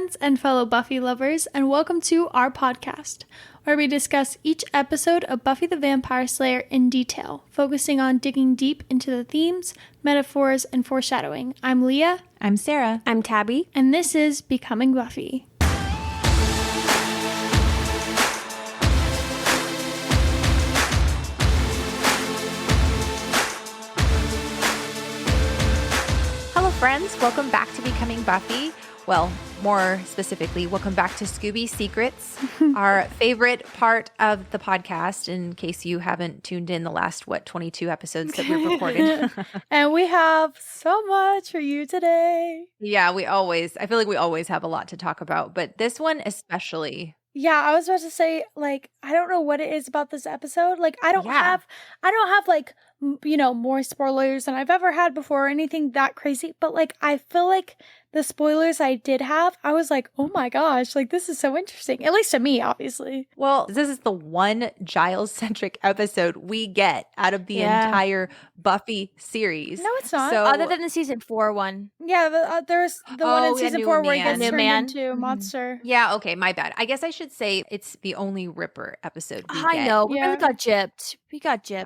friends and fellow Buffy lovers, and welcome to our podcast, where we discuss each episode of Buffy the Vampire Slayer in detail, focusing on digging deep into the themes, metaphors, and foreshadowing. I'm Leah. I'm Sarah. I'm Tabby. And this is Becoming Buffy. Hello, friends. Welcome back to Becoming Buffy. Well, more specifically, welcome back to Scooby Secrets, our favorite part of the podcast, in case you haven't tuned in the last, 22 episodes that we've recorded. And we have so much for you today. Yeah, I feel like we always have a lot to talk about, but this one especially. Yeah, I was about to say, I don't know what it is about this episode. I don't have more spoilers than I've ever had before or anything that crazy. But, I feel like the spoilers I did have, I was like, oh my gosh, this is so interesting. At least to me, obviously. Well, this is the one Giles-centric episode we get out of the entire Buffy series. No, it's not. So, other than the season 4 one. Yeah, there's the one in season 4 where he gets turned into a monster. Yeah, okay, my bad. I guess I should say it's the only Ripper episode we get. I know. We really got gypped.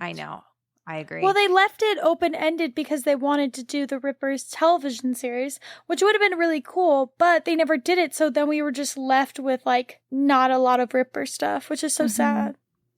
I know. I agree. Well, they left it open-ended because they wanted to do the Rippers television series, which would have been really cool, but they never did it, so then we were just left with, not a lot of Ripper stuff, which is so sad.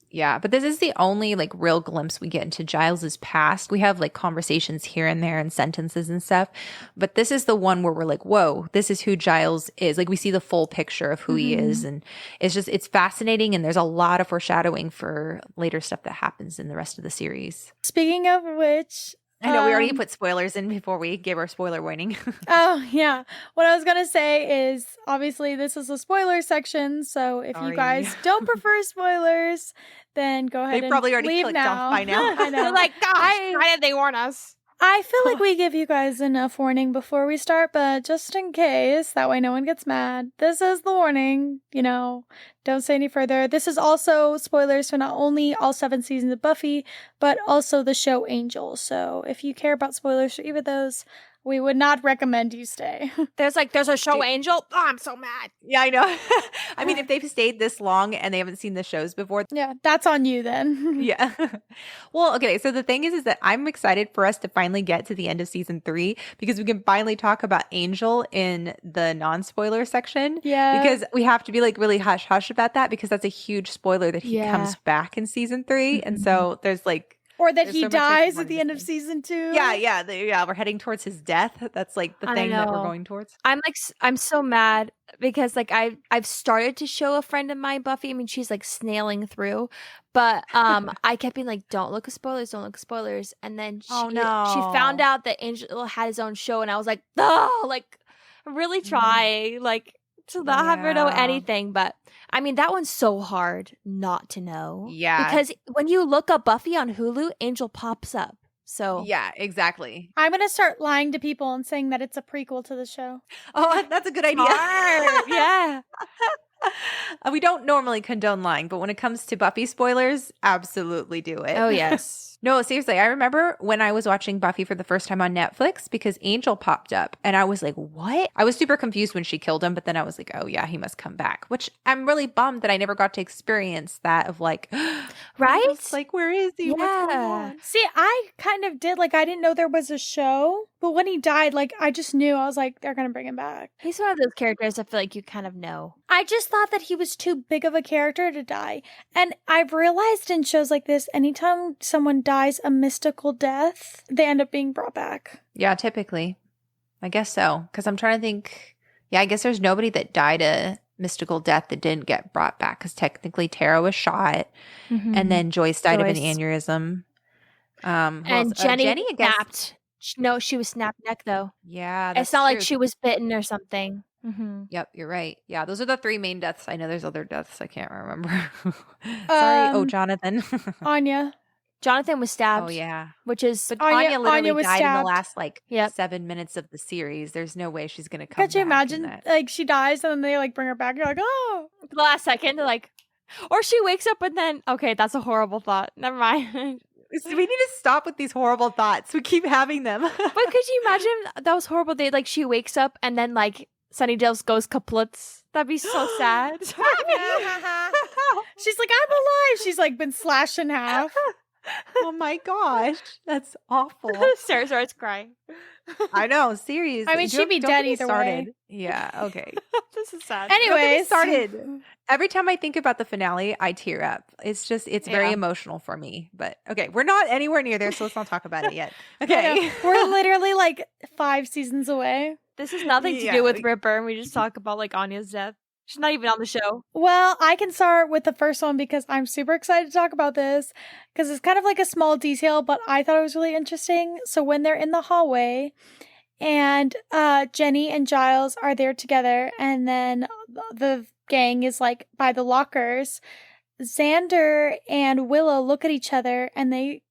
Yeah, but this is the only, real glimpse we get into Giles's past. We have, conversations here and there and sentences and stuff, but this is the one where we're like, whoa, this is who Giles is. We see the full picture of who he is, and it's fascinating, and there's a lot of foreshadowing for later stuff that happens in the rest of the series. Speaking of which... I know, we already put spoilers in before we gave our spoiler warning. Oh, yeah. What I was going to say is, obviously, this is a spoiler section, so if you guys don't prefer spoilers, then go ahead and probably already leave clicked now. off by now. I know. Gosh, why did they warn us? I feel like we give you guys enough warning before we start, but just in case, that way no one gets mad. This is the warning, don't say any further. This is also spoilers for not only all 7 seasons of Buffy, but also the show Angel. So if you care about spoilers for either of those, we would not recommend you stay. There's a show Angel. Oh, I'm so mad. Yeah, I know. I mean, if they've stayed this long and they haven't seen the shows before. Yeah, that's on you then. Yeah. Well, okay. So the thing is that I'm excited for us to finally get to the end of season 3 because we can finally talk about Angel in the non-spoiler section. Yeah. Because we have to be really hush hush about that because that's a huge spoiler that he comes back in season 3. And so there's or that he dies at the end of season 2. Yeah. We're heading towards his death. That's the thing that we're going towards. I'm so mad because I've started to show a friend of mine Buffy. I mean, she's snailing through, but I kept being don't look at spoilers, don't look at spoilers. And then she found out that Angel had his own show, and I was like, oh, really try to not have her know anything. But I mean, that one's so hard not to know. Yeah. Because when you look up Buffy on Hulu, Angel pops up. So yeah, exactly. I'm going to start lying to people and saying that it's a prequel to the show. Oh, that's a good idea. Yeah. We don't normally condone lying, but when it comes to Buffy spoilers, absolutely do it. Oh, yes. No, seriously, I remember when I was watching Buffy for the first time on Netflix because Angel popped up and I was like, what? I was super confused when she killed him, but then I was like, oh yeah, he must come back, which I'm really bummed that I never got to experience that of right? Where is he? Yeah. What's going on? See, I kind of did, I didn't know there was a show, but when he died, I just knew. I was like, they're going to bring him back. He's one of those characters I feel like you kind of know. I just thought that he was too big of a character to die. And I've realized in shows like this, anytime someone dies a mystical death, they end up being brought back. Yeah, typically. I guess so. Because I'm trying to think. Yeah, I guess there's nobody that died a mystical death that didn't get brought back. Because technically Tara was shot. And then Joyce died of an aneurysm. And Jenny snapped. No, she was snapped neck though. Yeah, it's not like she was bitten or something. Yep, you're right. Yeah, those are the 3 main deaths. I know there's other deaths. I can't remember. Sorry. Oh, Jonathan. Anya. Jonathan was stabbed. Oh, yeah. Which is... But Anya literally died stabbed in the last 7 minutes of the series. There's no way she's going to come back. Could you imagine, she dies and then they bring her back. You're like, oh. The last second, they're like... Or she wakes up and then... Okay, that's a horrible thought. Never mind. We need to stop with these horrible thoughts. We keep having them. But could you imagine that was horrible? She wakes up and then Sunnydale's ghost kaploots. That'd be so sad. She's like, I'm alive. She's like been slashed in half. Oh my gosh, that's awful. Sarah starts crying. I know, seriously. I mean, she'd be dead either way. Yeah, okay. This is sad. Anyways, started. Every time I think about the finale, I tear up. It's very emotional for me. But okay, we're not anywhere near there, so let's not talk about it yet. Okay. We're literally like 5 seasons away. This has nothing to do with Ripper, and we just talk about like Anya's death. She's not even on the show. Well, I can start with the first one because I'm super excited to talk about this because it's kind of like a small detail, but I thought it was really interesting. So when they're in the hallway and Jenny and Giles are there together and then the gang is like by the lockers, Xander and Willow look at each other and they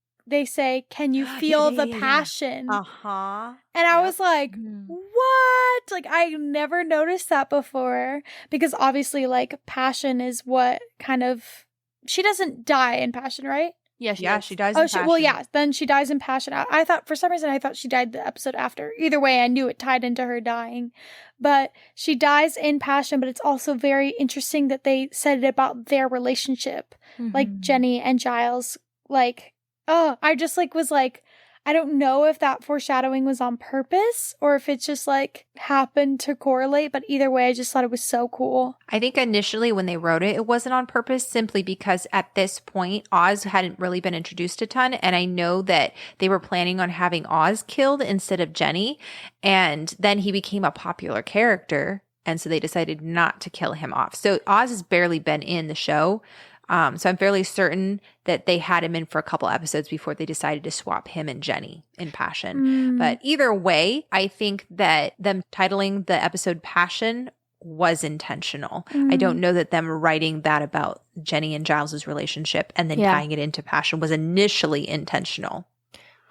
say, "Can you feel the passion?" Uh-huh. And I was like, what? Like, I never noticed that before. Because obviously, like, passion is what kind of... She doesn't die in passion, right? Yeah, she dies in passion. Well, yeah, then she dies in passion. I thought, for some reason, I thought she died the episode after. Either way, I knew it tied into her dying. But she dies in passion, but it's also very interesting that they said it about their relationship. Like, Jenny and Giles, like... Oh, I just like was like, I don't know if that foreshadowing was on purpose or if it just like happened to correlate, but either way, I just thought it was so cool. I think initially when they wrote it wasn't on purpose simply because at this point, Oz hadn't really been introduced a ton. And I know that they were planning on having Oz killed instead of Jenny. And then he became a popular character. And so they decided not to kill him off. So Oz has barely been in the show. So I'm fairly certain that they had him in for a couple episodes before they decided to swap him and Jenny in Passion. But either way, I think that them titling the episode Passion was intentional. I don't know that them writing that about Jenny and Giles's relationship and then tying it into Passion was initially intentional.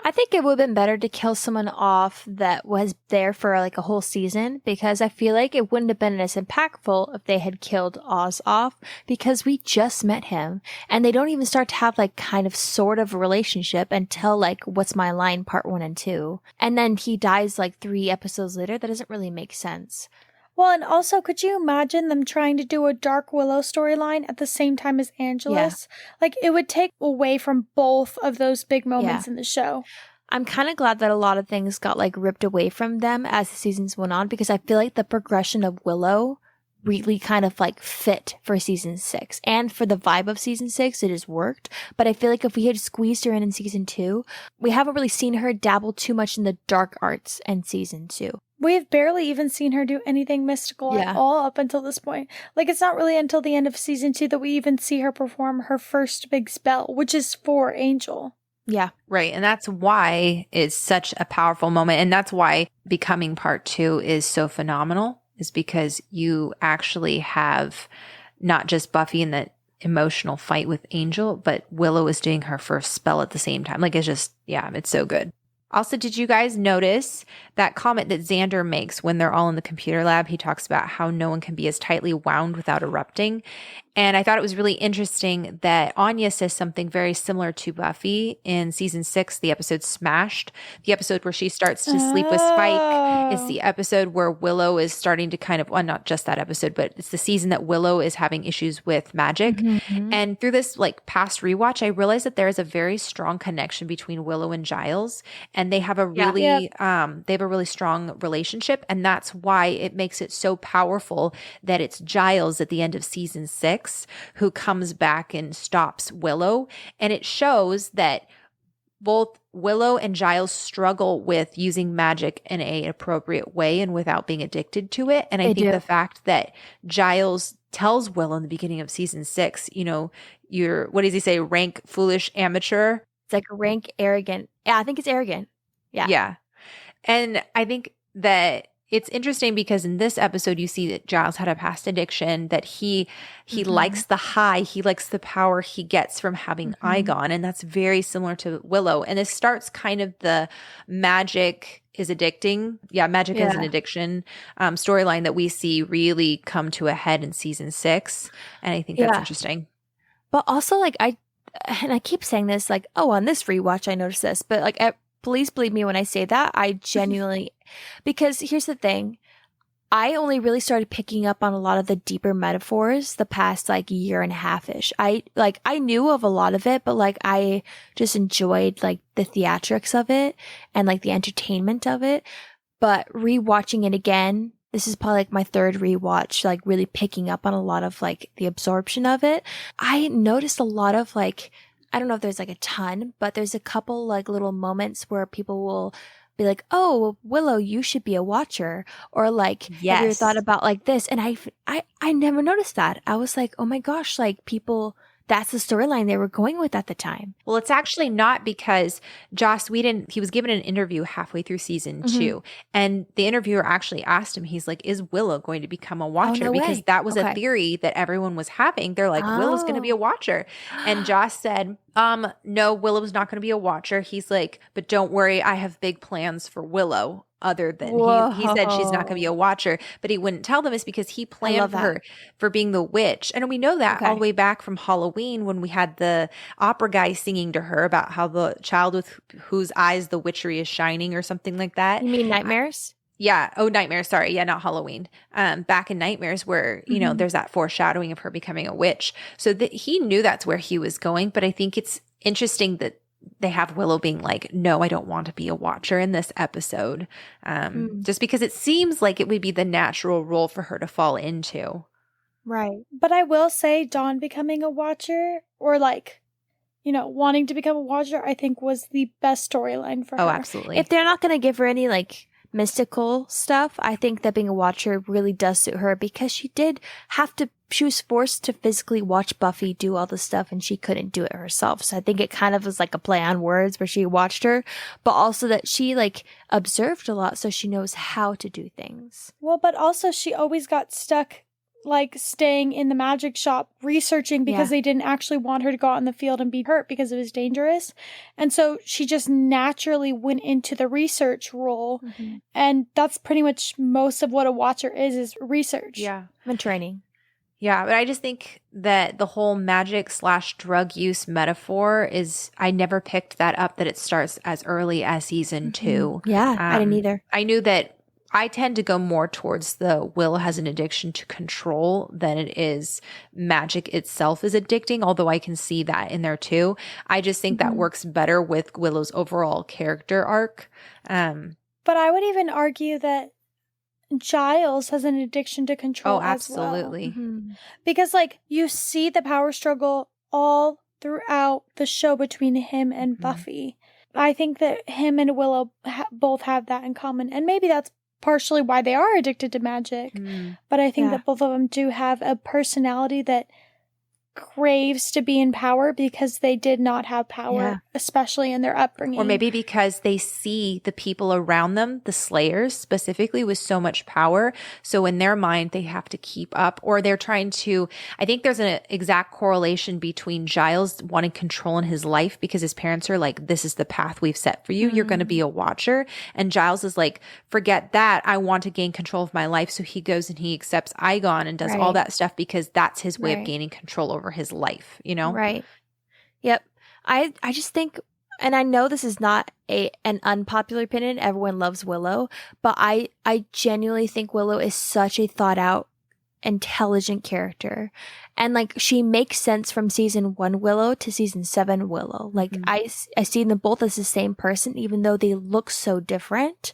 I think it would have been better to kill someone off that was there for like a whole season because I feel like it wouldn't have been as impactful if they had killed Oz off because we just met him and they don't even start to have like kind of sort of a relationship until like What's My Line Part 1 and 2. And then he dies like 3 episodes later. That doesn't really make sense. Well, and also, could you imagine them trying to do a Dark Willow storyline at the same time as Angelus? Yeah. Like, it would take away from both of those big moments in the show. I'm kind of glad that a lot of things got, like, ripped away from them as the seasons went on, because I feel like the progression of Willow really kind of, like, fit for season 6. And for the vibe of season 6, it has worked. But I feel like if we had squeezed her in season 2, we haven't really seen her dabble too much in the dark arts in season 2. We've barely even seen her do anything mystical at all up until this point. Like, it's not really until the end of season 2 that we even see her perform her first big spell, which is for Angel. Yeah. Right. And that's why it's such a powerful moment. And that's why Becoming Part 2 is so phenomenal, is because you actually have not just Buffy in the emotional fight with Angel, but Willow is doing her first spell at the same time. Like, it's just, it's so good. Also, did you guys notice that comment that Xander makes when they're all in the computer lab? He talks about how no one can be as tightly wound without erupting. And I thought it was really interesting that Anya says something very similar to Buffy in season 6, the episode Smashed, the episode where she starts to sleep with Spike. It's the episode where Willow is starting to kind of, well, not just that episode, but it's the season that Willow is having issues with magic. Mm-hmm. And through this like past rewatch, I realized that there is a very strong connection between Willow and Giles, and they have a really, they have a really strong relationship. And that's why it makes it so powerful that it's Giles at the end of season 6 who comes back and stops Willow. And it shows that both Willow and Giles struggle with using magic in an appropriate way and without being addicted to it. And I think the fact that Giles tells Willow in the beginning of season 6, you're, what does he say? Rank, foolish, amateur. It's like rank, arrogant. Yeah, I think it's arrogant. Yeah. Yeah. And I think that it's interesting because in this episode, you see that Giles had a past addiction, that he likes the high, he likes the power he gets from having Igon. And that's very similar to Willow. And this starts kind of the magic is addicting. Yeah, magic is an addiction storyline that we see really come to a head in season 6. And I think that's interesting. But also, like, I keep saying this, like, on this rewatch, I noticed this, but like, please believe me when I say that. I genuinely, because here's the thing. I only really started picking up on a lot of the deeper metaphors the past like year and a half-ish. I knew of a lot of it, but like I just enjoyed like the theatrics of it and like the entertainment of it. But rewatching it again, this is probably like my third rewatch, like really picking up on a lot of like the absorption of it. I noticed a lot of like, I don't know if there's like a ton, but there's a couple like little moments where people will be like, "Oh, Willow, you should be a watcher," or like, "Have you ever thought about like this?" And I never noticed that. I was like, "Oh my gosh!" Like people, that's the storyline they were going with at the time. Well, it's actually not, because Joss Whedon, he was given an interview halfway through season 2, and the interviewer actually asked him, he's like, "Is Willow going to become a watcher?" no Because way. that was Okay. a theory that everyone was having. They're like, Willow's going to be a watcher. And Joss said, no, Willow's not going to be a watcher. He's like, "But don't worry, I have big plans for Willow." Other than he said she's not going to be a watcher, but he wouldn't tell them is because he planned for her for being the witch. And we know that all the way back from Halloween, when we had the opera guy singing to her about how the child with whose eyes the witchery is shining or something like that. You mean Nightmares? Yeah. Oh, Nightmares. Sorry. Yeah, not Halloween. Back in Nightmares, where, you know, there's that foreshadowing of her becoming a witch. So he knew that's where he was going. But I think it's interesting that they have Willow being like, "No, I don't want to be a watcher" in this episode. Just because it seems like it would be the natural role for her to fall into. Right. But I will say Dawn becoming a watcher, or like, you know, wanting to become a watcher, I think was the best storyline for her. Oh, absolutely. If they're not going to give her any like mystical stuff, I think that being a watcher really does suit her, because she was forced to physically watch Buffy do all the stuff and she couldn't do it herself. So I think it kind of was like a play on words where she watched her, but also that she like observed a lot, so she knows how to do things. Well, but also she always got stuck like staying in the magic shop researching, because they didn't actually want her to go out in the field and be hurt because it was dangerous. And so she just naturally went into the research role. And that's pretty much most of what a watcher is research. Yeah. And training. Yeah, but I just think that the whole magic/drug use metaphor is, I never picked that up, that it starts as early as season 2. Yeah, I didn't either. I knew that I tend to go more towards the Will has an addiction to control than it is magic itself is addicting, although I can see that in there too. I just think that works better with Willow's overall character arc. But I would even argue that Giles has an addiction to control as well. Absolutely. Because like you see the power struggle all throughout the show between him and Buffy. I think that him and Willow both have that in common, and maybe that's partially why they are addicted to magic. But I think that both of them do have a personality that craves to be in power because they did not have power, especially in their upbringing. Or maybe because they see the people around them, the Slayers specifically, with so much power. So in their mind, they have to keep up, or they're trying to, I think there's an exact correlation between Giles wanting control in his life because his parents are like, "This is the path we've set for you. You're going to be a watcher." And Giles is like, "Forget that. I want to gain control of my life." So he goes and he accepts Igon and does all that stuff because that's his way of gaining control over his life, you know? Right. Yep. I just think, and I know this is not an unpopular opinion, everyone loves Willow, but I genuinely think Willow is such a thought out, intelligent character. And like she makes sense from season 1 Willow to season 7 Willow. Like I see them both as the same person, even though they look so different.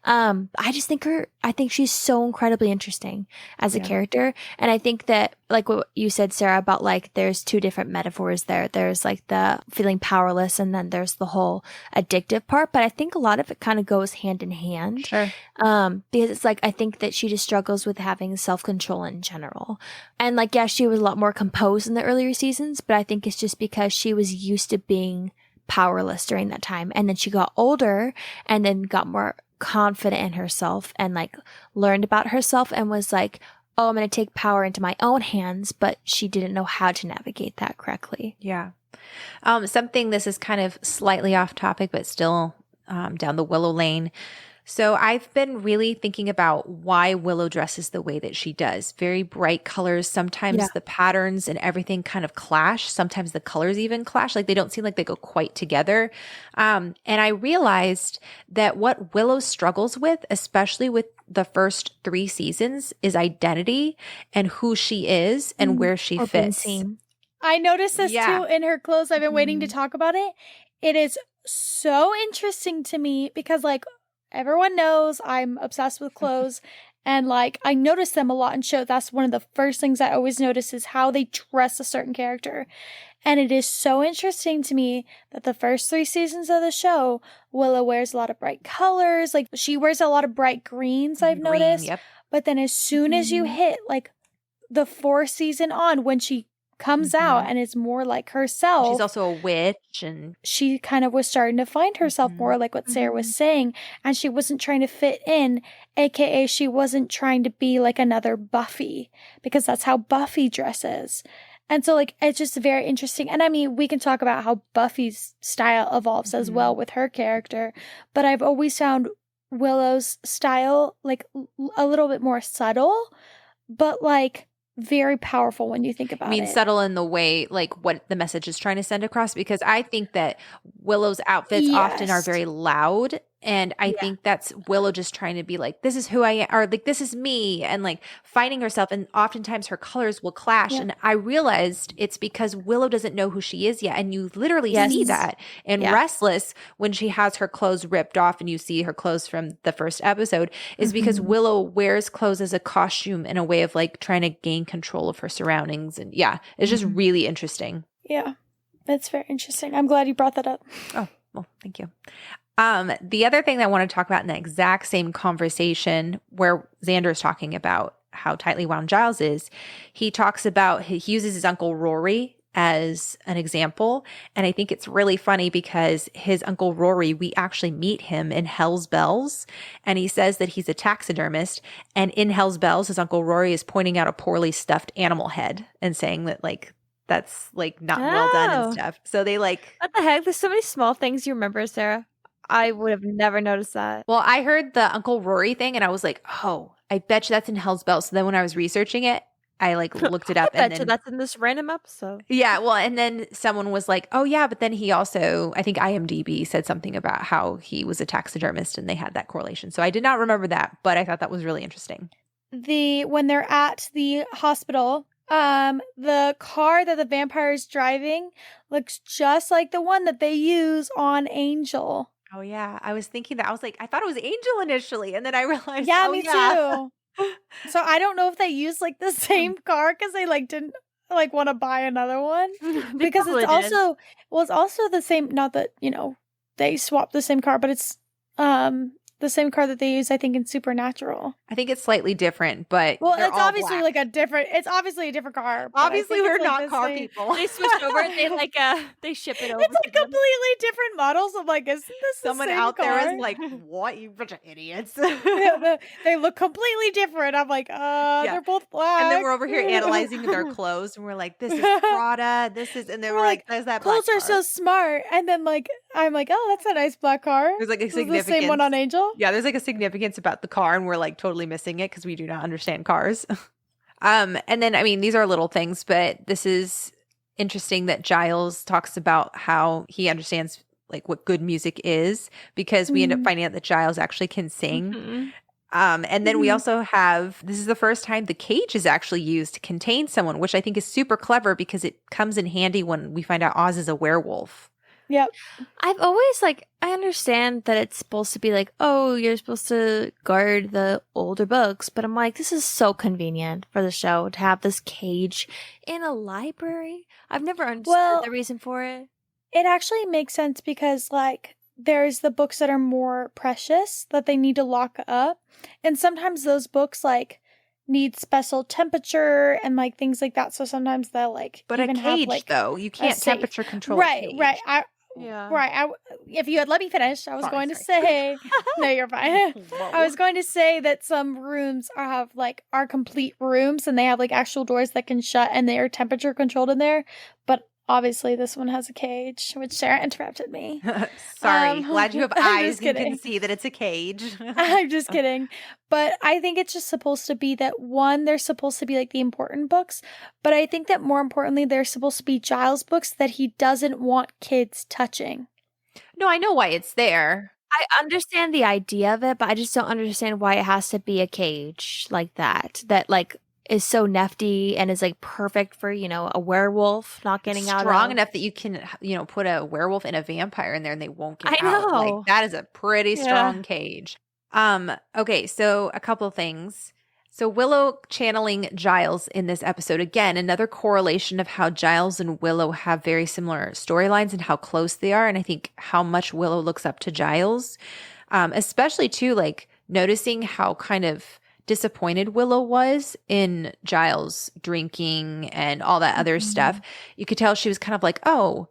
I think she's so incredibly interesting as a character. And I think that, like what you said, Sarah, about like there's two different metaphors there. There's like the feeling powerless, and then there's the whole addictive part. But I think a lot of it kind of goes hand in hand. Sure. Because it's like, I think that she just struggles with having self-control in general. And like, yeah, she was a lot more composed in the earlier seasons, but I think it's just because she was used to being powerless during that time. And then she got older and then got more confident in herself and like learned about herself and was like, "Oh, I'm going to take power into my own hands," but she didn't know how to navigate that correctly. Yeah. Something, this is kind of slightly off topic, but still down the Willow lane. So I've been really thinking about why Willow dresses the way that she does. Very bright colors. Sometimes the patterns and everything kind of clash. Sometimes the colors even clash. Like they don't seem like they go quite together. And I realized that what Willow struggles with, especially with the first 3 seasons, is identity and who she is and where she fits. I noticed this too in her clothes. I've been waiting to talk about it. It is so interesting to me because like everyone knows I'm obsessed with clothes and like I notice them a lot in shows. That's one of the first things I always notice is how they dress a certain character. And it is so interesting to me that the first 3 seasons of the show, Willow wears a lot of bright colors. Like she wears a lot of bright greens, I've noticed. Yep. But then as soon as you hit like the 4th season on, when she comes out and is more like herself. She's also a witch, and she kind of was starting to find herself more, like what Sarah was saying, and she wasn't trying to fit in, aka she wasn't trying to be like another Buffy, because that's how Buffy dresses. And so like it's just very interesting. And I mean, we can talk about how Buffy's style evolves as well with her character, but I've always found Willow's style like a little bit more subtle, but like very powerful when you think about it. I mean, subtle in the way, like what the message is trying to send across, because I think that Willow's outfits often are very loud. And I think that's Willow just trying to be like, this is who I am, or like, this is me, and like finding herself. And oftentimes her colors will clash. And I realized it's because Willow doesn't know who she is yet. And you literally see that in Restless when she has her clothes ripped off and you see her clothes from the first episode, is because Willow wears clothes as a costume in a way of like trying to gain control of her surroundings. And it's just really interesting. Yeah, that's very interesting. I'm glad you brought that up. Oh, well, thank you. The other thing that I want to talk about in the exact same conversation where Xander is talking about how tightly wound Giles is, he talks about, he uses his Uncle Rory as an example. And I think it's really funny because his Uncle Rory, we actually meet him in Hell's Bells. And he says that he's a taxidermist. And in Hell's Bells, his Uncle Rory is pointing out a poorly stuffed animal head and saying that like, that's like not well done and stuff. So they like, what the heck? There's so many small things you remember, Sarah. I would have never noticed that. Well, I heard the Uncle Rory thing and I was like, oh, I bet you that's in Hell's Bells. So then when I was researching it, I like looked it up. I bet you that's in this random episode. Yeah. Well, and then someone was like, oh yeah, but then he also, I think IMDb said something about how he was a taxidermist and they had that correlation. So I did not remember that, but I thought that was really interesting. When they're at the hospital, the car that the vampire is driving looks just like the one that they use on Angel. Oh yeah, I was thinking that. I was like, I thought it was Angel initially, and then I realized, me too. So I don't know if they used like the same car because they like didn't like want to buy another one because it's also it's also the same. Not that they swapped the same car, but it's the same car that they use, I think, in Supernatural. I think it's slightly different, but it's obviously black. It's obviously a different car. Obviously, we're not car people. They switched over. They they ship it over. It's like completely different models. I'm like, is this someone the same out car? there is like, what, you bunch of idiots? They look completely different. I'm like, they're both black. And then we're over here analyzing their clothes, and we're like, this is Prada. This is, and then we're like, there's that. Clothes black are car. So smart. And then like, I'm like, oh, that's a nice black car. There's like a significance. The same one on Angel. Yeah, there's like a significance about the car, and we're like totally missing it because we do not understand cars. And then, I mean, these are little things, but this is interesting that Giles talks about how he understands like what good music is because we end up finding out that Giles actually can sing. And then we also have, this is the first time the cage is actually used to contain someone, which I think is super clever because it comes in handy when we find out Oz is a werewolf. Yep. I've always I understand that it's supposed to be like, oh, you're supposed to guard the older books, but I'm like, this is so convenient for the show to have this cage in a library. I've never understood the reason for it. It actually makes sense because there's the books that are more precious that they need to lock up, and sometimes those books need special temperature and things like that. So sometimes they'll But even a cage have, though, you can't temperature control. Right. If you had let me finish, I was going to say, no, you're fine. I was going to say that some rooms are complete rooms and they have actual doors that can shut and they are temperature controlled in there. But obviously this one has a cage, which Sarah interrupted me. Sorry. Glad you have I'm eyes just and can kidding. see that it's a cage. I'm just kidding. But I think it's just supposed to be that, one, they're supposed to be like the important books, but I think that more importantly, they're supposed to be Giles books that he doesn't want kids touching. No, I know why it's there. I understand the idea of it, but I just don't understand why it has to be a cage like that like is so nifty and is like perfect for, a werewolf not getting out of. Strong enough that you can, put a werewolf and a vampire in there and they won't get I out. know. Like, that is a pretty strong cage. Okay, so a couple things. So Willow channeling Giles in this episode, again, another correlation of how Giles and Willow have very similar storylines and how close they are. And I think how much Willow looks up to Giles, especially too, like noticing how kind of disappointed Willow was in Giles drinking and all that other stuff. You could tell she was kind of like, oh,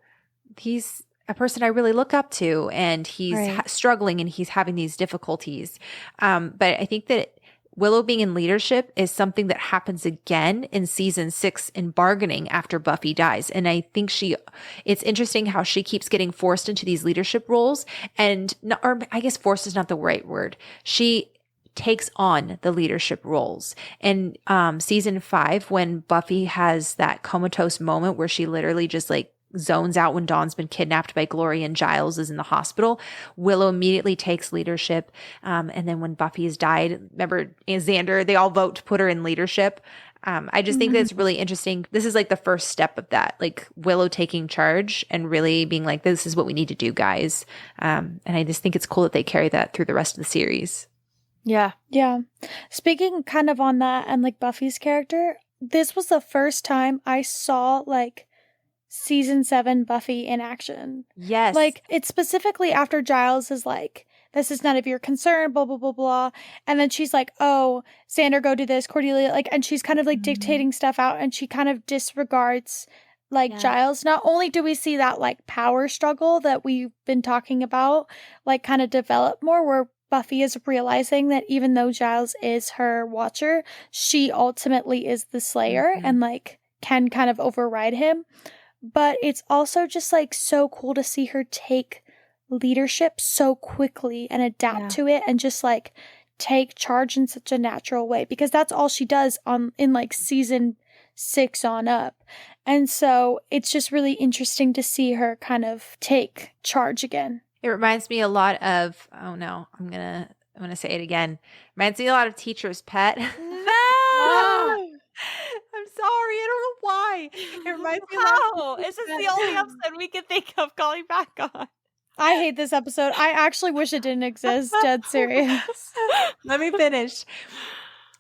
he's a person I really look up to and he's struggling and he's having these difficulties. But I think that Willow being in leadership is something that happens again in season 6 in bargaining after Buffy dies. And I think it's interesting how she keeps getting forced into these leadership roles or I guess forced is not the right word. She takes on the leadership roles. And season 5, when Buffy has that comatose moment where she literally just like zones out when Dawn's been kidnapped by Glory and Giles is in the hospital, Willow immediately takes leadership. And then when Buffy has died, remember Xander, they all vote to put her in leadership. I just think that's really interesting. This is like the first step of that, like Willow taking charge and really being like, this is what we need to do, guys. And I just think it's cool that they carry that through the rest of the series. Yeah. Yeah. Speaking kind of on that and like Buffy's character, this was the first time I saw like season 7 Buffy in action. Yes. Like, it's specifically after Giles is like, this is none of your concern, blah, blah, blah, blah. And then she's like, oh, Xander, go do this, Cordelia. Like, and she's kind of like dictating stuff out and she kind of disregards like Giles. Not only do we see that like power struggle that we've been talking about, like kind of develop more where Buffy is realizing that even though Giles is her watcher, she ultimately is the slayer and like can kind of override him. But it's also just like so cool to see her take leadership so quickly and adapt to it and just like take charge in such a natural way, because that's all she does in like season 6 on up. And so it's just really interesting to see her kind of take charge again. It reminds me a lot of, oh no, I'm gonna say it again. Reminds me a lot of Teacher's Pet. No! I'm sorry, I don't know why. It reminds me Wow, this is the only episode we can think of calling back on. I hate this episode. I actually wish it didn't exist. Dead serious. Let me finish.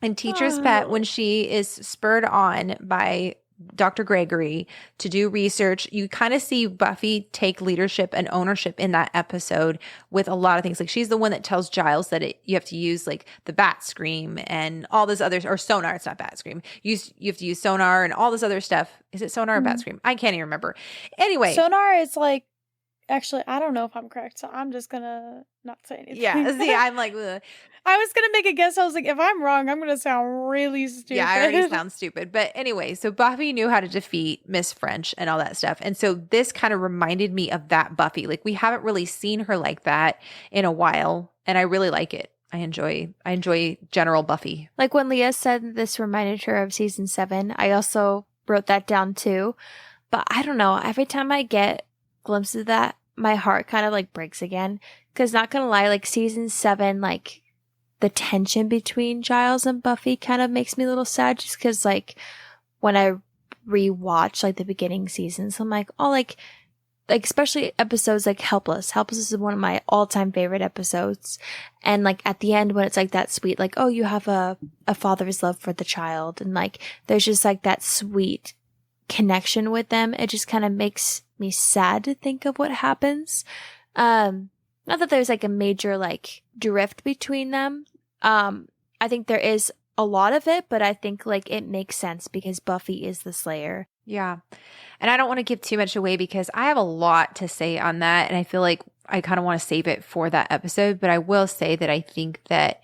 In Teacher's Pet, when she is spurred on by Dr. Gregory to do research, you kind of see Buffy take leadership and ownership in that episode with a lot of things. Like, she's the one that tells Giles that you have to use like the bat scream and all this other, or sonar. It's not bat scream. You have to use sonar and all this other stuff. Is it sonar or bat scream? I can't even remember. Anyway, sonar is like, actually, I don't know if I'm correct, so I'm just gonna not say anything. Yeah, see, I'm like, ugh. I was gonna make a guess. I was like, if I'm wrong, I'm gonna sound really stupid. Yeah, I already sound stupid. But anyway, so Buffy knew how to defeat Miss French and all that stuff. And so this kind of reminded me of that Buffy. Like, we haven't really seen her like that in a while, and I really like it. I enjoy General Buffy. Like when Leah said this reminded her of season 7, I also wrote that down too. But I don't know, every time I get glimpses of that, my heart kind of like breaks again. Because not gonna lie, like season 7, like the tension between Giles and Buffy kind of makes me a little sad, just because like when I rewatch like the beginning seasons, I'm like, oh, like especially episodes like Helpless is one of my all-time favorite episodes. And like at the end when it's like that sweet, like, oh, you have a father's love for the child, and like there's just like that sweet connection with them, it just kind of makes me sad to think of what happens. Not that there's like a major like drift between them. I think there is a lot of it, but I think like it makes sense because Buffy is the Slayer. Yeah. And I don't want to give too much away because I have a lot to say on that. And I feel like I kind of want to save it for that episode. But I will say that I think that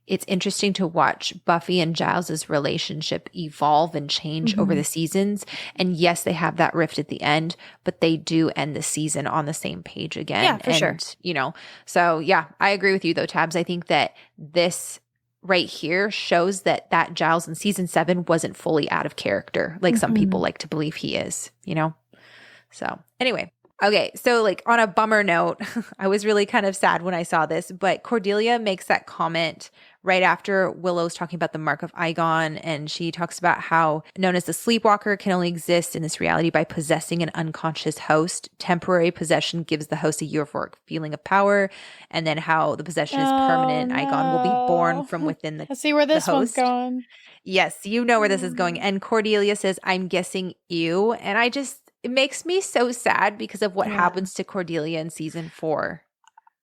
it's interesting to watch Buffy and Giles's relationship evolve and change over the seasons. And yes, they have that rift at the end, but they do end the season on the same page again. Yeah, for sure. You know, so yeah, I agree with you though, Tabs. I think that this right here shows that Giles in season 7 wasn't fully out of character, like some people like to believe he is, you know? So anyway. Okay, so like on a bummer note, I was really kind of sad when I saw this, but Cordelia makes that comment right after Willow's talking about the mark of Igon, and she talks about how, known as the sleepwalker, can only exist in this reality by possessing an unconscious host. Temporary possession gives the host a euphoric feeling of power, and then how the possession is permanent. Igon will be born from within the I see where this the one's host. going. Yes, you know where this is going. And Cordelia says, I'm guessing you. And it makes me so sad because of what happens to Cordelia in season 4.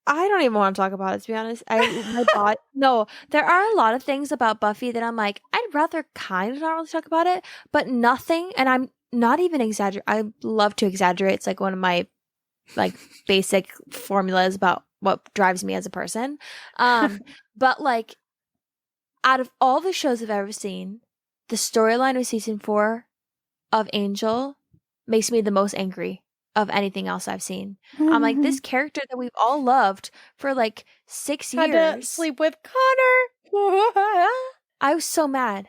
I don't even want to talk about it, to be honest. No, there are a lot of things about Buffy that I'm like, I'd rather kind of not really talk about it, but nothing, and I'm not even exaggerating. I love to exaggerate. It's like one of my like basic formulas about what drives me as a person. But like, out of all the shows I've ever seen, the storyline of season 4 of Angel makes me the most angry of anything else I've seen. I'm like, this character that we've all loved for like 6 years. Had to sleep with Connor. I was so mad.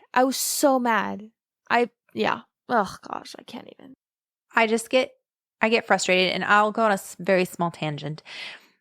Oh gosh, I can't even. I get frustrated, and I'll go on a very small tangent.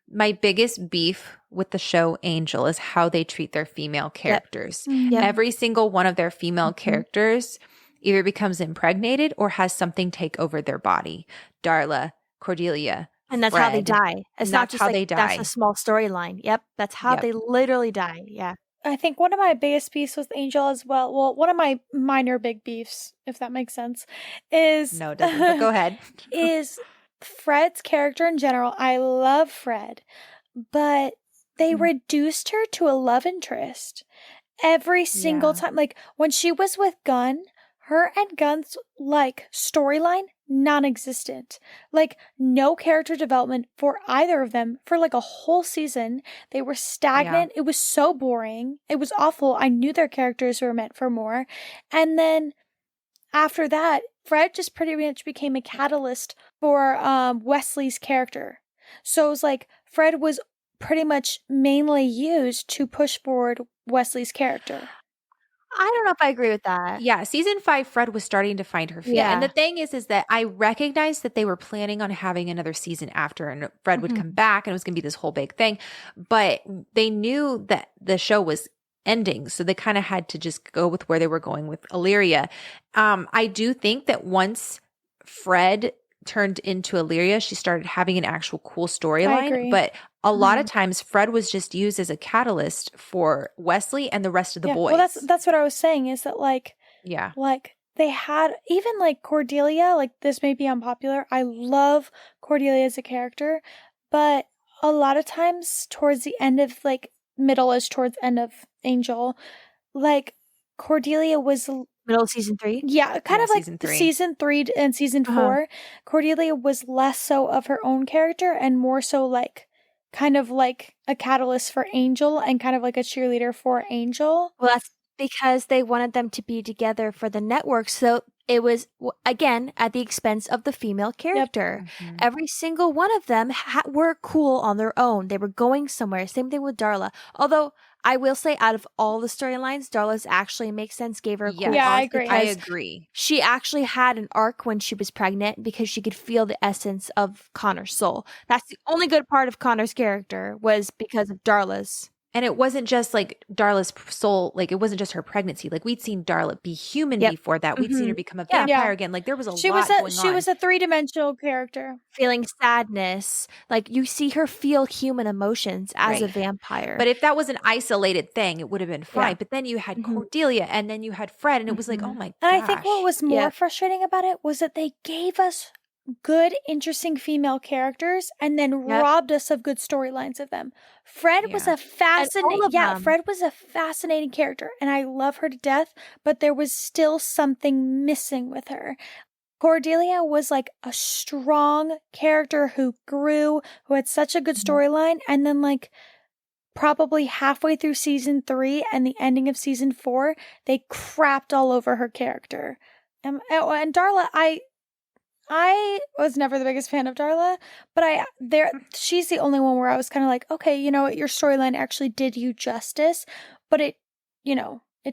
My biggest beef with the show Angel is how they treat their female characters. Yep. Every single one of their female characters either becomes impregnated or has something take over their body. Darla, Cordelia, and that's Fred, how they die. It's not just how like they die. That's a small storyline. Yep, that's how they literally die. Yeah. I think one of my biggest beefs with Angel as well, one of my minor big beefs, if that makes sense, is... No, it doesn't, but go ahead. is Fred's character in general. I love Fred, but they reduced her to a love interest every single time. Like, when she was with Gunn, her and Gunn's, like, storyline, non-existent. Like, no character development for either of them for, like, a whole season. They were stagnant. It was so boring. It was awful. I knew their characters were meant for more. And then after that, Fred just pretty much became a catalyst for Wesley's character. So it was like Fred was pretty much mainly used to push forward Wesley's character. I don't know if I agree with that. Yeah, season 5, Fred was starting to find her feet. Yeah. And the thing is that I recognized that they were planning on having another season after, and Fred would come back, and it was going to be this whole big thing. But they knew that the show was ending, so they kind of had to just go with where they were going with Illyria. I do think that once Fred turned into Illyria, she started having an actual cool storyline. But a lot of times, Fred was just used as a catalyst for Wesley and the rest of the boys. Well, that's what I was saying. Is that like they had even like Cordelia. Like, this may be unpopular. I love Cordelia as a character, but a lot of times towards the end of like middle-ish towards end of Angel, like Cordelia was middle of season 3. Yeah, kind of like season 3 and season 4. Cordelia was less so of her own character and more so like kind of like a catalyst for Angel and kind of like a cheerleader for Angel. Well, that's because they wanted them to be together for the network. So it was, again, at the expense of the female character. Yep. Every single one of them were cool on their own. They were going somewhere. Same thing with Darla. Although I will say, out of all the storylines, Darla's actually makes sense. Gave her a cool arc. I agree. She actually had an arc when she was pregnant because she could feel the essence of Connor's soul. That's the only good part of Connor's character, was because of Darla's. And it wasn't just like Darla's soul, like it wasn't just her pregnancy. Like, we'd seen Darla be human before that. We'd seen her become a vampire again. Like, there was a lot going on. She was a 3-dimensional character. Feeling sadness. Like, you see her feel human emotions as a vampire. But if that was an isolated thing, it would have been fine. Yeah. But then you had Cordelia, and then you had Fred, and it was like, oh my gosh. And I think what was more frustrating about it was that they gave us good, interesting female characters and then robbed us of good storylines of them. Fred was a fascinating Fred was a fascinating character, and I love her to death, but there was still something missing with her. Cordelia was like a strong character who grew, who had such a good storyline, and then like probably halfway through season 3 and the ending of season 4, they crapped all over her character. And Darla, I was never the biggest fan of Darla, but she's the only one where I was kind of like, okay, you know what, your storyline actually did you justice, but it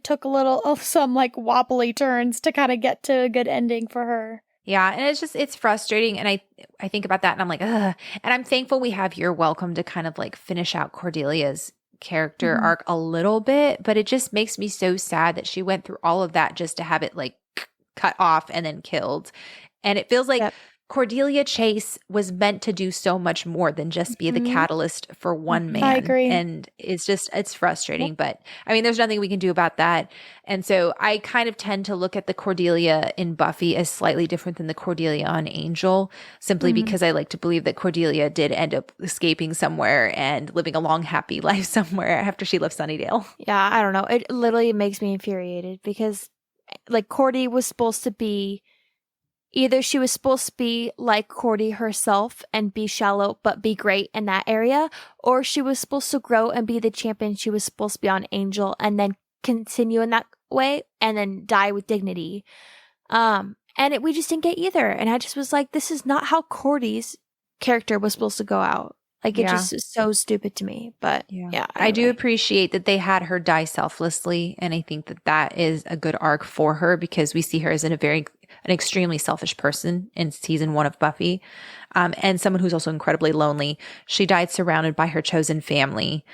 took a little of some like wobbly turns to kind of get to a good ending for her. Yeah, and it's frustrating, and I think about that and I'm like, ugh. And I'm thankful we have You're Welcome to kind of like finish out Cordelia's character arc a little bit, but it just makes me so sad that she went through all of that just to have it like cut off and then killed. And it feels like Cordelia Chase was meant to do so much more than just be the catalyst for one man. I agree. And it's frustrating, but I mean, there's nothing we can do about that. And so I kind of tend to look at the Cordelia in Buffy as slightly different than the Cordelia on Angel, simply because I like to believe that Cordelia did end up escaping somewhere and living a long, happy life somewhere after she left Sunnydale. Yeah, I don't know. It literally makes me infuriated because like Cordy was supposed to be either she was supposed to be like Cordy herself and be shallow but be great in that area, or she was supposed to grow and be the champion she was supposed to be on Angel and then continue in that way and then die with dignity. We just didn't get either. And I just was like, this is not how Cordy's character was supposed to go out. Like, it just is so stupid to me. But yeah, I do appreciate that they had her die selflessly. And I think that that is a good arc for her because we see her as an extremely selfish person in season 1 of Buffy, and someone who's also incredibly lonely. She died surrounded by her chosen family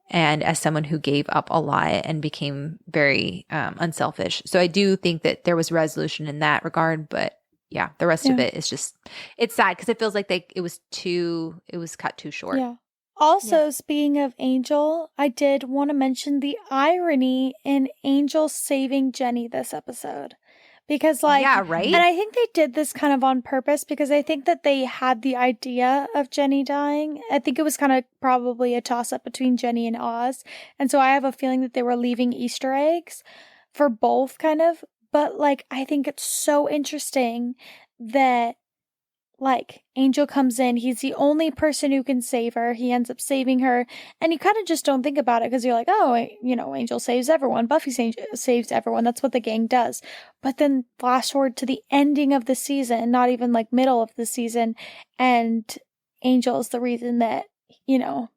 and as someone who gave up a lot and became very unselfish. So I do think that there was resolution in that regard, but yeah, the rest of it is just, it's sad because it feels like it was cut too short. Yeah. Also, speaking of Angel, I did want to mention the irony in Angel saving Jenny this episode. Because like, yeah, right. And I think they did this kind of on purpose because I think that they had the idea of Jenny dying. I think it was kind of probably a toss up between Jenny and Oz. And so I have a feeling that they were leaving Easter eggs for both kind of. But like, I think it's so interesting that like Angel comes in, he's the only person who can save her. He ends up saving her, and you kind of just don't think about it because you're like, oh, you know, Angel saves everyone. Buffy saves everyone. That's what the gang does. But then flash forward to the ending of the season, not even like middle of the season, and Angel is the reason that, you know,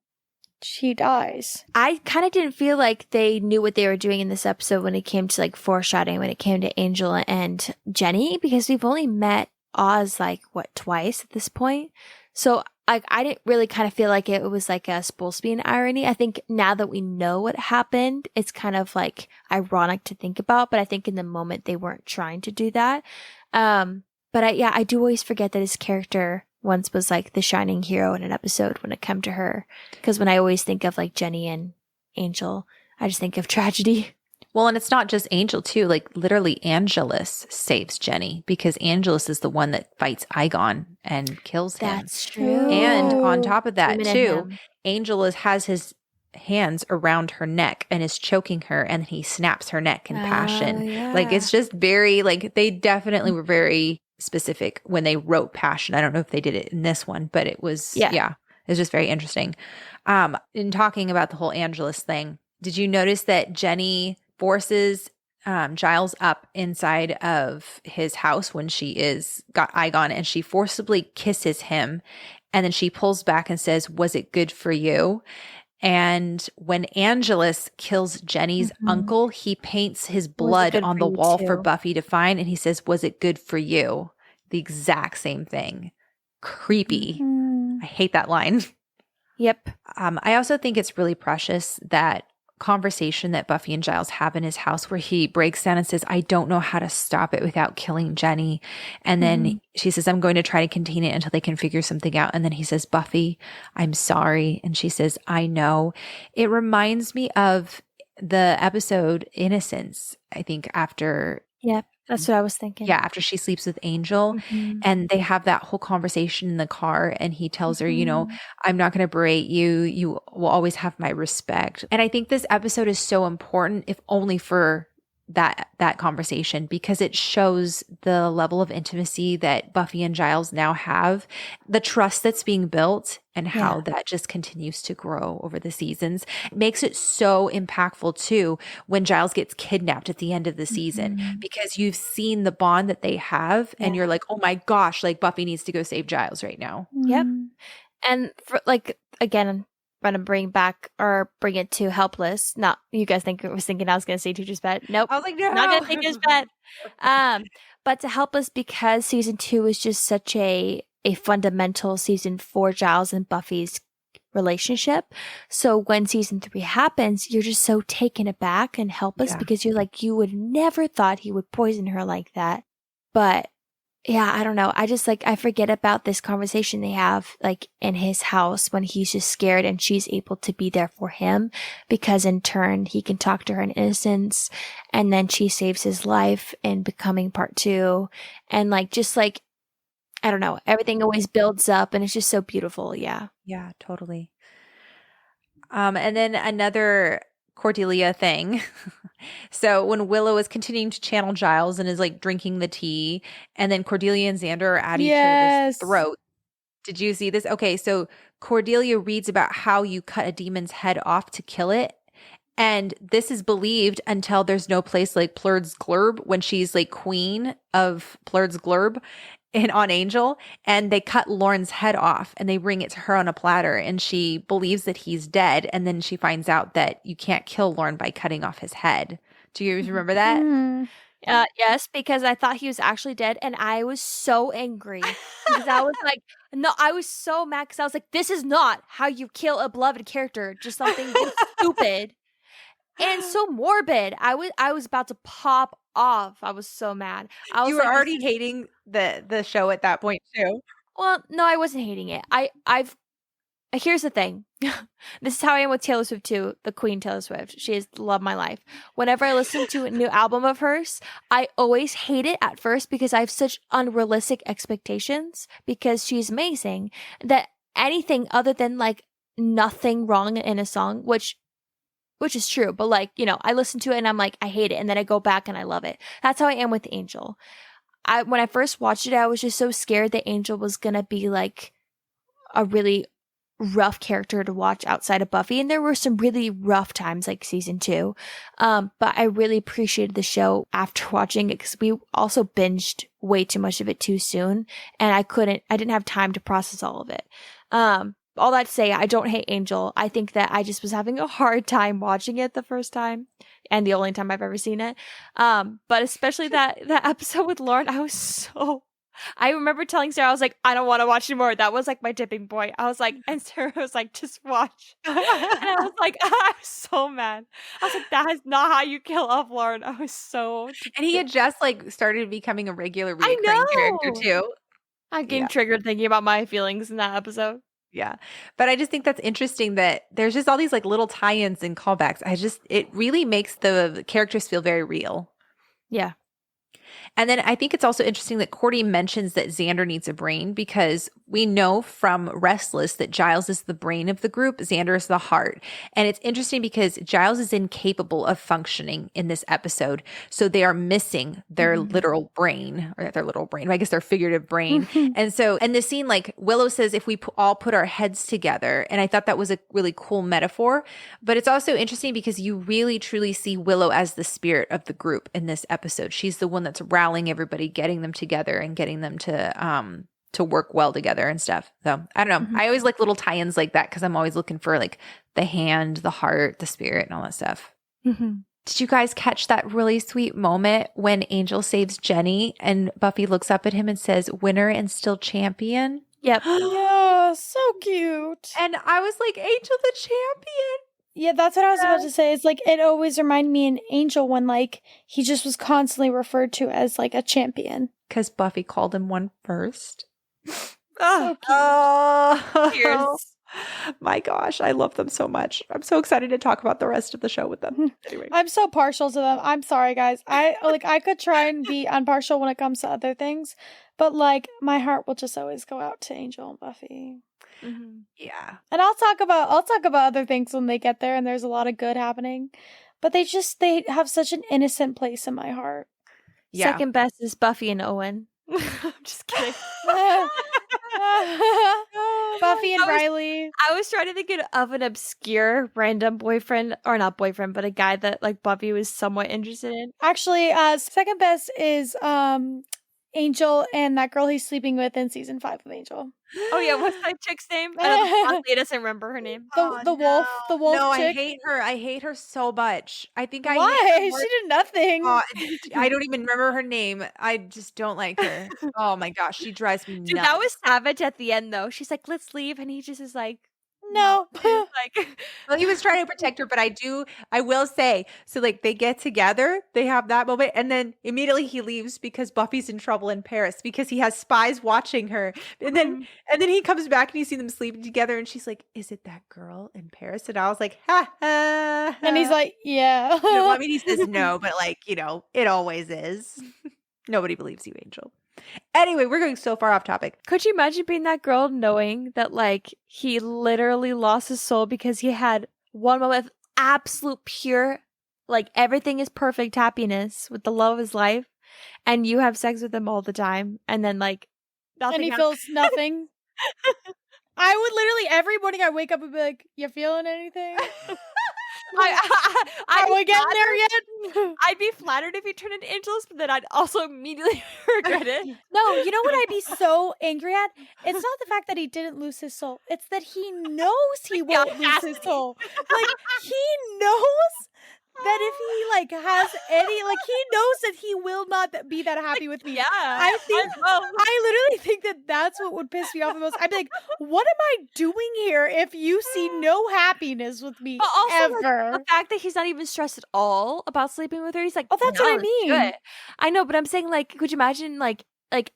she dies. I kind of didn't feel like they knew what they were doing in this episode when it came to like foreshadowing, when it came to Angel and Jenny, because we've only met Oz like twice at this point. So like I didn't really kind of feel like it was like supposed to be an irony. I think now that we know what happened, it's kind of like ironic to think about, but I think in the moment they weren't trying to do that. But I do always forget that his character once was like the shining hero in an episode when it came to her, because when I always think of like Jenny and Angel, I just think of tragedy. Well, and it's not just Angel, too. Like, literally, Angelus saves Jenny because Angelus is the one that fights Igon and kills him. That's true. And on top of that, too, Angelus has his hands around her neck and is choking her, and he snaps her neck in passion. Yeah. Like, it's just very, like, they definitely were very specific when they wrote passion. I don't know if they did it in this one, but it was, it was just very interesting. In talking about the whole Angelus thing, did you notice that Jenny forces Giles up inside of his house when she got Igon, and she forcibly kisses him, and then she pulls back and says, "Was it good for you?" And when Angelus kills Jenny's uncle, he paints his blood on the wall for Buffy to find, and he says, "Was it good for you?" The exact same thing. Creepy. I hate that line. Yep. I also think it's really precious that conversation that Buffy and Giles have in his house where he breaks down and says, "I don't know how to stop it without killing Jenny." And then she says, "I'm going to try to contain it until they can figure something out." And then he says, "Buffy, I'm sorry." And she says, "I know." It reminds me of the episode Innocence, I think, after Yep. That's what I was thinking. Yeah, after she sleeps with Angel, and they have that whole conversation in the car, and he tells her, you know, "I'm not going to berate you. You will always have my respect." And I think this episode is so important, if only for that conversation, because it shows the level of intimacy that Buffy and Giles now have, the trust that's being built, and how that just continues to grow over the seasons. It makes it so impactful too when Giles gets kidnapped at the end of the season, because you've seen the bond that they have, and you're like, oh my gosh, like Buffy needs to go save Giles right now. Yep. And for, like, again, I'm going to bring it to Helpless. Not, you guys I was thinking I was going to say Teacher's Pet. Nope. I was like, no. Not going to say Teacher's Pet. But to Helpless, because season 2 is just such a fundamental season for Giles and Buffy's relationship. So when season 3 happens, you're just so taken aback and helpless, because you're like, you would never thought he would poison her like that. But yeah, I don't know. I just I forget about this conversation they have in his house when he's just scared and she's able to be there for him, because in turn he can talk to her in innocence, and then she saves his life in Becoming Part 2. And I don't know, everything always builds up and it's just so beautiful. Yeah. Yeah, totally. And then another Cordelia thing. So when Willow is continuing to channel Giles and is drinking the tea, and then Cordelia and Xander are at each other's throat. Did you see this? Okay, so Cordelia reads about how you cut a demon's head off to kill it. And this is believed until there's no place like Plurd's Glurb, when she's queen of Plurd's Glurb on Angel, and they cut Lauren's head off and they bring it to her on a platter, and she believes that he's dead, and then she finds out that you can't kill Lauren by cutting off his head. Do you remember that? Yes, because I thought he was actually dead, and I was so angry because I was like, no, I was so mad because I was like, this is not how you kill a beloved character, just something so stupid and so morbid. I was about to pop off. I was so mad. You were already hating the show at that point too. Well, no, I wasn't hating it. Here's the thing. This is how I am with Taylor Swift too, the Queen Taylor Swift. She is the love of my life. Whenever I listen to a new album of hers, I always hate it at first because I have such unrealistic expectations, because she's amazing, that anything other than nothing wrong in a song, which is true, but I listen to it and I'm like, I hate it, and then I go back and I love it. That's how I am with Angel. When I first watched it, I was just so scared that Angel was gonna be a really rough character to watch outside of Buffy, and there were some really rough times season 2, but I really appreciated the show after watching it, because we also binged way too much of it too soon, and I didn't have time to process all of it. All that to say, I don't hate Angel. I think that I just was having a hard time watching it the first time, and the only time I've ever seen it. But especially that episode with Lauren, I remember telling Sarah, I was like, I don't want to watch anymore. That was my tipping point. I was like, and Sarah was like, just watch. And I was like, I was so mad. I was like, that is not how you kill off Lauren. I was so. And he had just started becoming a regular recurring character too. I getting triggered thinking about my feelings in that episode. Yeah. But I just think that's interesting that there's just all these little tie-ins and callbacks. It really makes the characters feel very real. Yeah. And then I think it's also interesting that Cordy mentions that Xander needs a brain, because we know from Restless that Giles is the brain of the group, Xander is the heart. And it's interesting because Giles is incapable of functioning in this episode. So they are missing their literal brain, or their literal brain, I guess their figurative brain. And so in the scene, Willow says, if we all put our heads together, and I thought that was a really cool metaphor. But it's also interesting because you really truly see Willow as the spirit of the group in this episode. She's the one that's rallying everybody, getting them together and getting them to work well together and stuff. So I don't know. I always like little tie-ins like that, because I'm always looking for the hand, the heart, the spirit, and all that stuff. Did you guys catch that really sweet moment when Angel saves Jenny and Buffy looks up at him and says, winner and still champion? Yep. Yeah, so cute. And I was like, Angel the champion. Yeah, that's what I was about to say. It's it always reminded me in Angel when he just was constantly referred to as a champion. Because Buffy called him one first. So cute. Oh, Cheers. My gosh, I love them so much. I'm so excited to talk about the rest of the show with them. Anyway. I'm so partial to them. I'm sorry, guys. I could try and be impartial when it comes to other things, but my heart will just always go out to Angel and Buffy. Yeah. And I'll talk about other things when they get there and there's a lot of good happening. But they have such an innocent place in my heart. Yeah. Second best is Buffy and Owen. I'm just kidding. Buffy and Riley. I was trying to think of an obscure random boyfriend, or not boyfriend, but a guy that like Buffy was somewhat interested in. Actually, second best is Angel and that girl he's sleeping with in season 5 of Angel. Oh yeah, what's that chick's name? I don't, Leah doesn't remember her name. The wolf No, chick. I hate her. I hate her so much. I think Why? She did nothing. I don't even remember her name. I just don't like her. Oh my gosh, she drives me nuts. Dude, that was savage at the end though. She's like, let's leave, and he just is like, no. like, well, he was trying to protect her, but I will say, so like they get together, they have that moment, and then immediately he leaves because Buffy's in trouble in Paris because he has spies watching her. And then he comes back and you see them sleeping together and she's like, is it that girl in Paris? And I was like, ha ha. And he's like, yeah. I mean, he says no, but like, it always is. Nobody believes you, Angel. Anyway, we're going so far off topic. could you imagine being that girl knowing that like he literally lost his soul because he had one moment of absolute pure, like everything is perfect happiness with the love of his life, and you have sex with him all the time, and then like nothing And he happens. feels nothing. I would literally every morning I wake up and be like, you feeling anything? Are we getting there yet? I'd be flattered if he turned into Angelus, but then I'd also immediately regret it. No, you know what I'd be so angry at? It's not the fact that he didn't lose his soul. It's that he knows he won't lose his soul. Like, he knows that if he, like, has any, like, he knows that he will not be that happy with me. Yeah. I literally think that that's what would piss me off the most. I'd be like, what am I doing here if you see no happiness with me But also, ever? the fact that he's not even stressed at all about sleeping with her, he's like, Oh, that's "No, what I let's do mean." it." I know, but I'm saying, like, could you imagine, like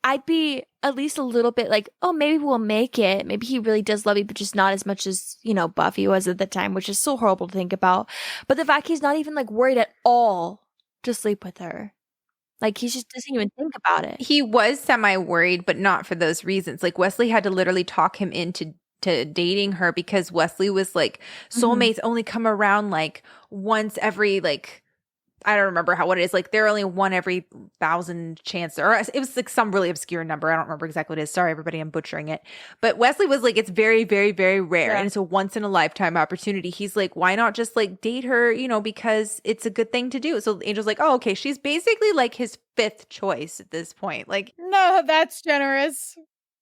I'd be at least a little bit like, oh, maybe we'll make it. Maybe he really does love you, but just not as much as, Buffy was at the time, which is so horrible to think about. But the fact he's not even like worried at all to sleep with her. Like, he just doesn't even think about it. He was semi-worried, but not for those reasons. Like, Wesley had to literally talk him into dating her because Wesley was like, soulmates only come around like once every like, I don't remember what it is. Like, they're only one every 1,000 chance, or it was like some really obscure number. I don't remember exactly what it is. Sorry, everybody, I'm butchering it. But Wesley was like, it's very, very, very rare, and it's a once in a lifetime opportunity. He's like, why not just like date her? Because it's a good thing to do. So Angel's like, oh, okay, she's basically like his 5th choice at this point. Like, No, that's generous.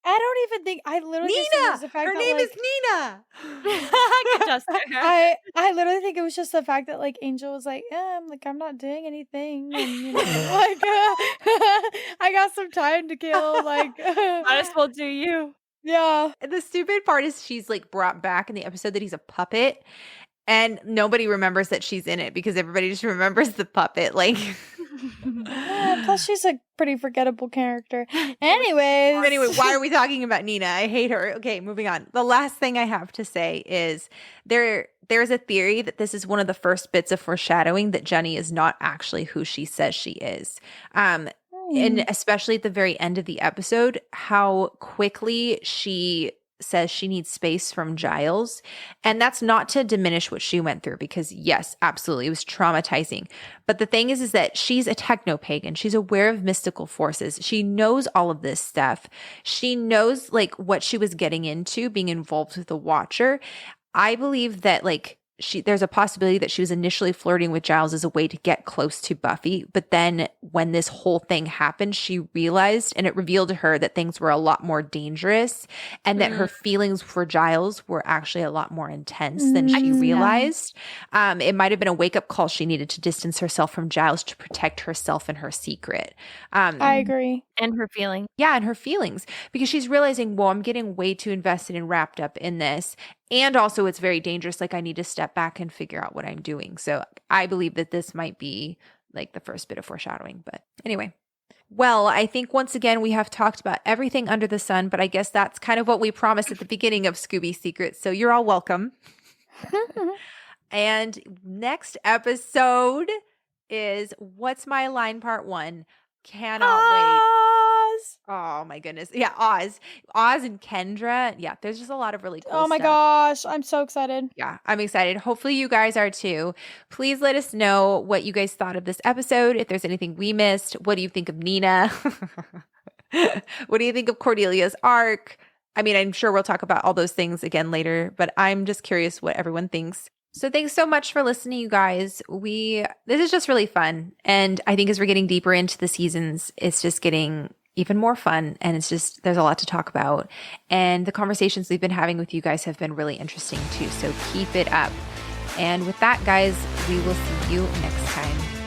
I don't even think I literally just think it was the fact her that, name like, is Nina. I could just I literally think it was just the fact that like Angel was like, I'm not doing anything, and like I got some time to kill, like might as well do you. yeah. The stupid part is she's like brought back in the episode that he's a puppet. And nobody remembers that she's in it because everybody just remembers the puppet. Like, Plus, she's a pretty forgettable character. Anyway, why are we talking about Nina? I hate her. Okay, moving on. The last thing I have to say is there's a theory that this is one of the first bits of foreshadowing that Jenny is not actually who she says she is. And especially at the very end of the episode, how quickly she says she needs space from Giles. And that's not to diminish what she went through because yes, absolutely, it was traumatizing. But the thing is that she's a techno-pagan. She's aware of mystical forces. She knows all of this stuff. She knows like what she was getting into being involved with the Watcher. I believe that like there's a possibility that she was initially flirting with Giles as a way to get close to Buffy. But then when this whole thing happened, she realized and it revealed to her that things were a lot more dangerous and that her feelings for Giles were actually a lot more intense than she realized. It might have been a wake-up call. She needed to distance herself from Giles to protect herself and her secret. I agree. And her feeling. Yeah, and her feelings. Because she's realizing, well, I'm getting way too invested and wrapped up in this. And also it's very dangerous. Like, I need to step back and figure out what I'm doing. So I believe that this might be like the first bit of foreshadowing. But anyway. Well, I think once again, we have talked about everything under the sun, but I guess that's kind of what we promised at the beginning of Scooby Secrets. So you're all welcome. And next episode is What's My Line Part 1. Cannot wait. Oh Oh my goodness. Yeah, Oz and Kendra. Yeah, there's just a lot of really cool Oh my stuff. gosh, I'm so excited. Yeah, I'm excited. Hopefully you guys are too. Please let us know what you guys thought of this episode. If there's anything we missed, what do you think of Nina? What do you think of Cordelia's arc? I mean, I'm sure we'll talk about all those things again later, but I'm just curious what everyone thinks. So thanks so much for listening, you guys. This is just really fun. And I think as we're getting deeper into the seasons, it's just getting even more fun. And there's a lot to talk about. And the conversations we've been having with you guys have been really interesting too. So keep it up. And with that, guys, we will see you next time.